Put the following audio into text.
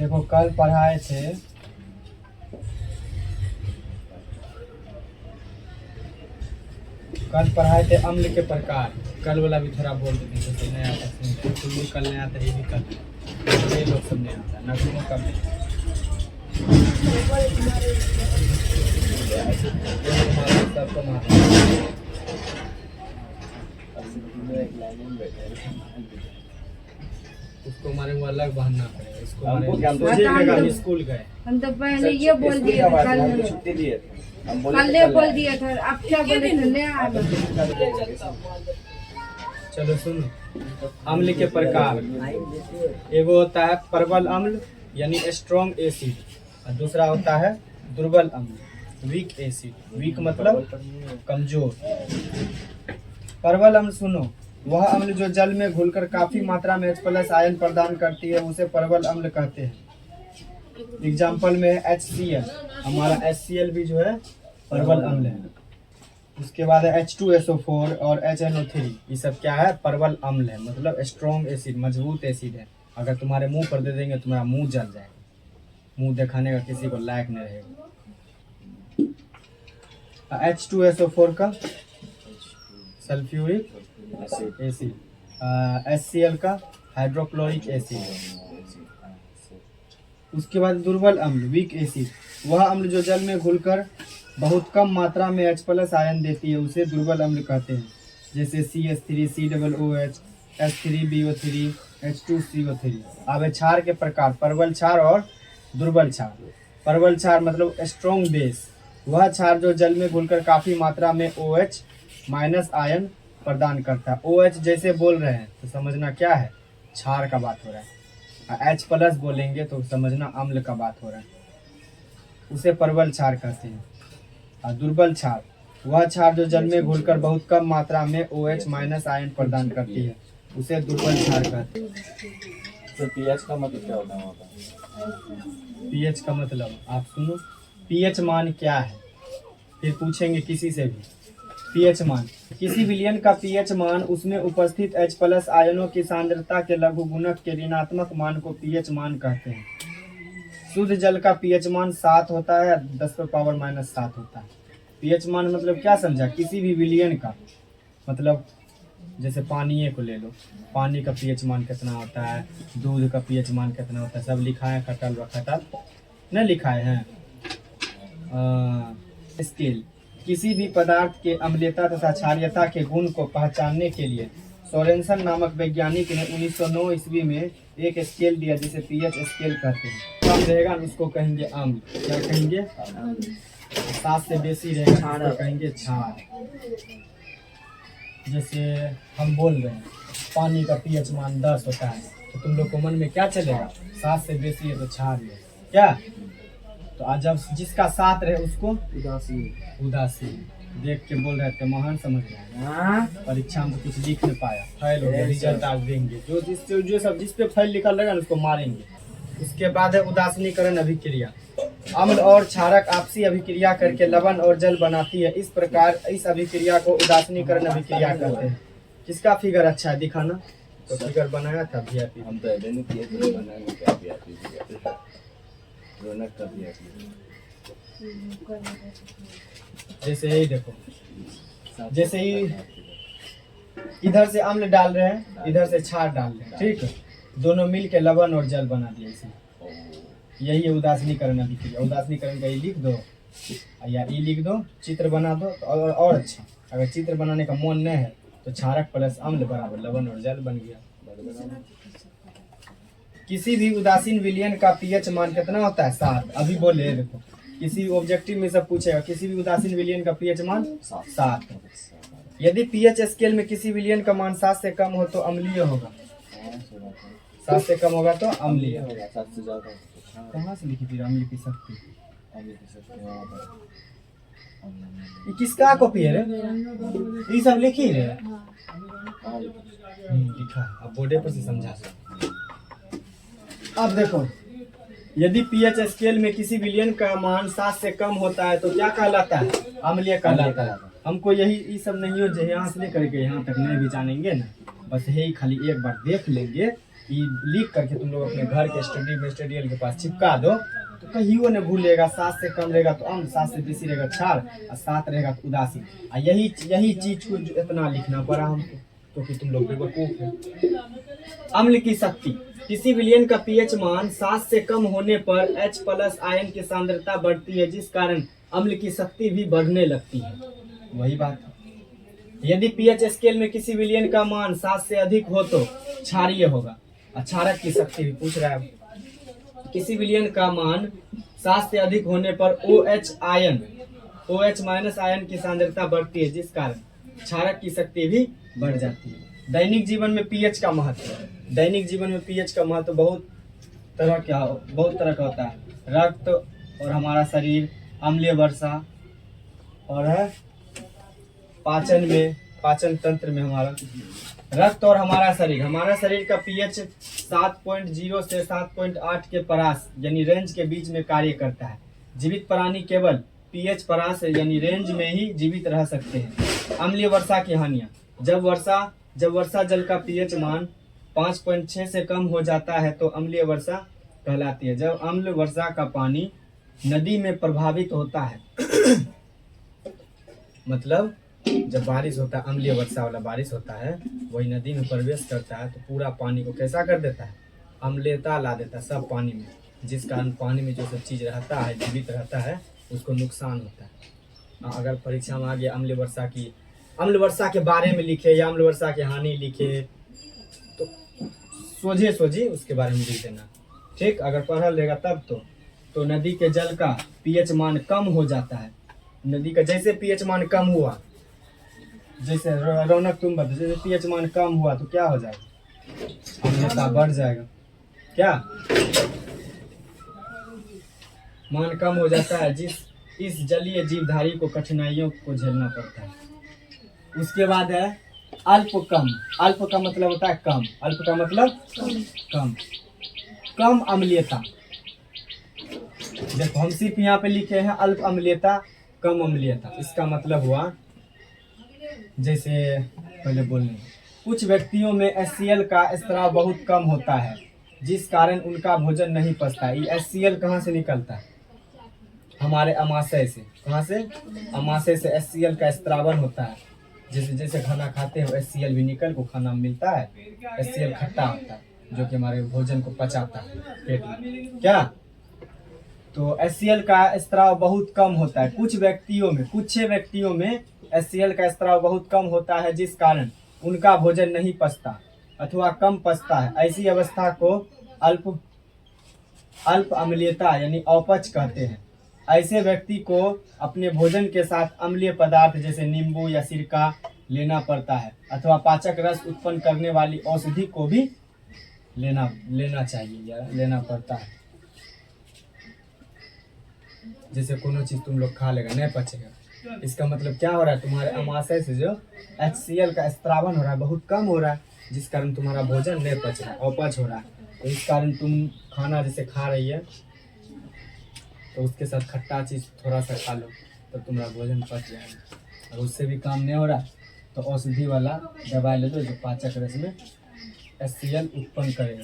देखो कल पढ़ाए थे अम्ल के प्रकार। कल वाला भी थोड़ा बोल देते हैं, तो नया आता है, तुम भी कल नया आता, ये भी कल, ये लोग सब नहीं आता, नगरों का भी उसको मारे वो अलग बहाना पड़ेगा, इसको मारे स्कूल गए। हम तो पहले ये बोल दिए थे, कल छुट्टी दिए थे, कल बोल दिया था, अब क्या बोले थे ले आना। चलो सुनो, अम्ल के प्रकार। एगो होता है प्रबल अम्ल यानी स्ट्रॉन्ग एसिड, और दूसरा होता है दुर्बल अम्ल वीक एसिड। वीक मतलब कमजोर। प्रबल अम्ल सुनो, वह अम्ल जो जल में घुलकर काफी मात्रा में H+ आयन प्रदान करती है, उसे प्रबल अम्ल कहते हैं। एग्जाम्पल में HCl, हमारा HCl भी जो है प्रबल अम्ल है। उसके बाद है H2SO4 और HNO3, ये सब क्या है? प्रबल अम्ल है, मतलब स्ट्रॉन्ग एसिड, मजबूत एसिड है। अगर तुम्हारे मुंह पर दे देंगे तुम्हारा मुंह जल जाएगा, मुंह दिखाने का किसी को लायक नहीं रहेगा। H2SO4 का सल्फ्यूरिक एसिड, HCl का हाइड्रोक्लोरिक एसिड। उसके बाद दुर्बल अम्ल वीक एसिड, वह अम्ल जो जल में घुलकर बहुत कम मात्रा में H+ आयन देती है, उसे दुर्बल अम्ल कहते हैं। जैसे CH3, COOH, H3BO3, H2CO3। अब है क्षार के प्रकार, प्रबल क्षार और दुर्बल क्षार। प्रबल क्षार मतलब स्ट्रॉन्ग बेस, वह क्षार जो जल में घुलकर काफी मात्रा में OH- आयन प्रदान करता है। OH जैसे बोल रहे हैं तो समझना क्या है? क्षार का बात हो रहा है। H+ बोलेंगे तो समझना अम्ल का बात हो रहा है, उसे प्रबल क्षार कहते हैं। और दुर्बल क्षार, वह क्षार जो जल में घुलकर बहुत कम मात्रा में OH- आयन प्रदान करती है, उसे दुर्बल क्षार कहते हैं। तो पीएच का मतलब क्या होता है? पीएच का मतलब आप सुनो, पीएच मान क्या है, फिर पूछेंगे किसी से भी। पीएच मान, किसी विलयन का पीएच मान उसमें उपस्थित H+ आयनों की सांद्रता के लघुगुणक के ऋणात्मक मान को पीएच मान कहते हैं। शुद्ध जल का पीएच मान 7 होता है, 10⁻⁻7 होता है। पीएच मान मतलब क्या समझा? किसी भी विलयन का, मतलब जैसे पानी को ले लो, पानी का पीएच मान कितना होता है, दूध का पीएच मान कितना होता है, सब लिखा है, खटल व खटल नहीं लिखाए हैं। स्केल, किसी भी पदार्थ के अम्लता तथा क्षारीयता के गुण को पहचानने के लिए सोरेनसन नामक वैज्ञानिक ने 1909 ईस्वी में एक स्केल दिया, जिसे पीएच स्केल कहते हैं। कम रहेगा उसको कहेंगे अम्ल, क्या कहेंगे? 7 से बेसी रहेगा तो कहेंगे क्षार। जैसे हम बोल रहे हैं पानी का पीएच मान 10 होता है, तो तुम लोग को मन में क्या चलेगा? 7 से बेसी है तो क्षार है, क्या? तो आज जब जिसका 7 रहे उसको उदासीन देख के बोल रहे थे, महान समझ रहे हैं। परीक्षा में कुछ लिख नहीं पाया, फेल हो गया, रिजल्ट आज देंगे। जो सब जिस पे फेल निकल रहेगा उसको मारेंगे। उसके बाद है उदासीनीकरण अभिक्रिया। अम्ल और क्षारक आपसी अभिक्रिया करके लवण और जल बनाती है। इस प्रकार इस अभिक्रिया को उदासीनीकरण अभिक्रिया कहते हैं। किसका फिगर अच्छा है दिखाना? तो फिगर बनाया था VIP, हम तो नहीं किए थे, बनाने का VIP रौनक का VIP। जैसे यही देखो, जैसे ही इधर से अम्ल डाल रहे हैं, इधर से क्षार डाल रहे हैं, ठीक है, दोनों मिल के लवण और जल बना दिया इसे। यही है उदासीनीकरण अभिक्रिया। उदासीनीकरण का ये लिख दो या ये लिख दो, चित्र बना दो तो और अच्छा। अगर चित्र बनाने का मन नहीं है तो क्षारक प्लस अम्ल बराबर लवण और जल बन गया। किसी भी उदासीन विलयन का पीएच मान कितना होता है? 7। अभी बोले देखो, किसी ऑब्जेक्टिव में सब पूछेगा, किसी भी उदासीन विलयन का पीएच मान 7। यदि पीएच स्केल में किसी विलयन का मान 7 से कम हो तो अम्लीय होगा। 7 से कम होगा तो अम्लीय। 7 से ज्यादा कहाँ से लिखी फिर अम्ल की शक्ति? ये किसका कॉपी है रे? ये सब लिखी रे? लिखा है, अब बोर्डे पर से समझा। अब देखो, यदि पीएच स्केल में किसी विलयन का मान 7 से कम होता है तो क्या कहलाता है? अम्लीय कहलाता है। हमको यही ये सब नहीं हो जाए, यहाँ से लेकर के यहाँ तक नहीं भी जानेंगे ना, बस यही खाली एक बार देख लेंगे ये लिख करके तुम लोग अपने घर के स्टडी के पास चिपका दो, तो कहीं वो नहीं भूलेगा। 7 से कम रहेगा तो अम्ल, 7 से बेसी रहेगा क्षार, और 7 रहेगा तो उदासीन। और यही चीज को जो इतना लिखना पड़ा हमको, क्योंकि तुम लोग बेवकूफ हो। अम्ल की शक्ति, किसी विलयन का पीएच मान 7 से कम होने पर H+ आयन की सांद्रता बढ़ती है, जिस कारण अम्ल की शक्ति भी बढ़ने लगती है। वही बात है। यदि पीएच स्केल में किसी विलयन का मान 7 से अधिक हो तो क्षारीय होगा। क्षारक की शक्ति भी पूछ रहा है। किसी विलयन का मान 7 से अधिक होने पर OH आयन की सांद्रता बढ़ती है, जिस कारण क्षारक की शक्ति भी बढ़ जाती है। दैनिक जीवन में पीएच का महत्व। दैनिक जीवन में पीएच का महत्व बहुत तरह का होता है। रक्त और हमारा शरीर, अम्लीय वर्षा, और है पाचन तंत्र में हमारा रक्त और हमारा शरीर का पीएच 7.0 से 7.8 के परास यानी रेंज के बीच में कार्य करता है। जीवित प्राणी केवल पीएच परास यानी रेंज में ही जीवित रह सकते हैं। अम्लीय वर्षा की हानियां। जब वर्षा जल का पीएच मान 5.6 से कम हो जाता है तो अम्लीय वर्षा कहलाती है। जब अम्ल वर्षा का पानी नदी में प्रभावित होता है मतलब जब बारिश होता है, अम्लीय वर्षा वाला बारिश होता है, वही नदी में प्रवेश करता है तो पूरा पानी को कैसा कर देता है, अम्लता ला देता है सब पानी में, जिस कारण पानी में जो सब चीज़ रहता है, जीवित रहता है, उसको नुकसान होता है। अगर परीक्षा में आ गया अम्ल वर्षा के बारे में लिखे या अम्ल वर्षा की हानि लिखे तो सोझे उसके बारे में लिख देना, ठीक। अगर पढ़ल रहेगा तब तो नदी के जल का पीएच मान कम हो जाता है। नदी का जैसे पीएच मान कम हुआ, जैसे रौनक तुम बता, जैसे पीएच मान कम हुआ तो क्या हो जाएगा, अम्लता बढ़ जाएगा। क्या मान कम हो जाता है, इस जलीय जीवधारी को कठिनाइयों को झेलना पड़ता है। उसके बाद है अल्पकम। अल्प का मतलब होता है कम। अल्प का मतलब कम अम्लीयता। देखो हम सिर्फ यहाँ पे लिखे हैं अल्प अम्लीयता, कम अम्लीयता। इसका मतलब हुआ जैसे पहले बोलने, कुछ व्यक्तियों में HCl का स्राव बहुत कम होता है, जिस कारण उनका भोजन नहीं पचता। ये HCl कहाँ से निकलता है, हमारे अमाशय से। कहाँ से, अमाशय से HCl का स्त्रावन होता है। जैसे खाना खाते हैं HCl भी निकल को खाना मिलता है। HCl खट्टा होता है जो कि हमारे भोजन को पचाता है पेट में। क्या तो HCl का स्त्राव बहुत कम होता है। कुछ व्यक्तियों में HCl का स्त्राव बहुत कम होता है, जिस कारण उनका भोजन नहीं पचता अथवा कम पचता है। ऐसी अवस्था को अल्प अम्लीयता यानी अपच कहते हैं। ऐसे व्यक्ति को अपने भोजन के साथ अम्लीय पदार्थ जैसे नींबू या सिरका लेना पड़ता है, अथवा पाचक रस उत्पन्न करने वाली औषधि को भी लेना चाहिए या लेना पड़ता है। जैसे कोनो चीज तुम लोग खा लेगा नहीं पचेगा, इसका मतलब क्या हो रहा है, तुम्हारे अमाशय से जो HCl का स्त्रावन हो रहा है बहुत कम हो रहा है, जिस कारण तुम्हारा भोजन नहीं पच रहा है, अपच हो रहा है। तो इस कारण तुम खाना जैसे खा रही है तो उसके साथ खट्टा चीज थोड़ा सा खा लो तो तुम्हारा भोजन पच जाएगा। और उससे भी काम नहीं हो रहा तो औषधि वाला दवाई ले लो जो पाचक रस में HCl उत्पन्न करेगा।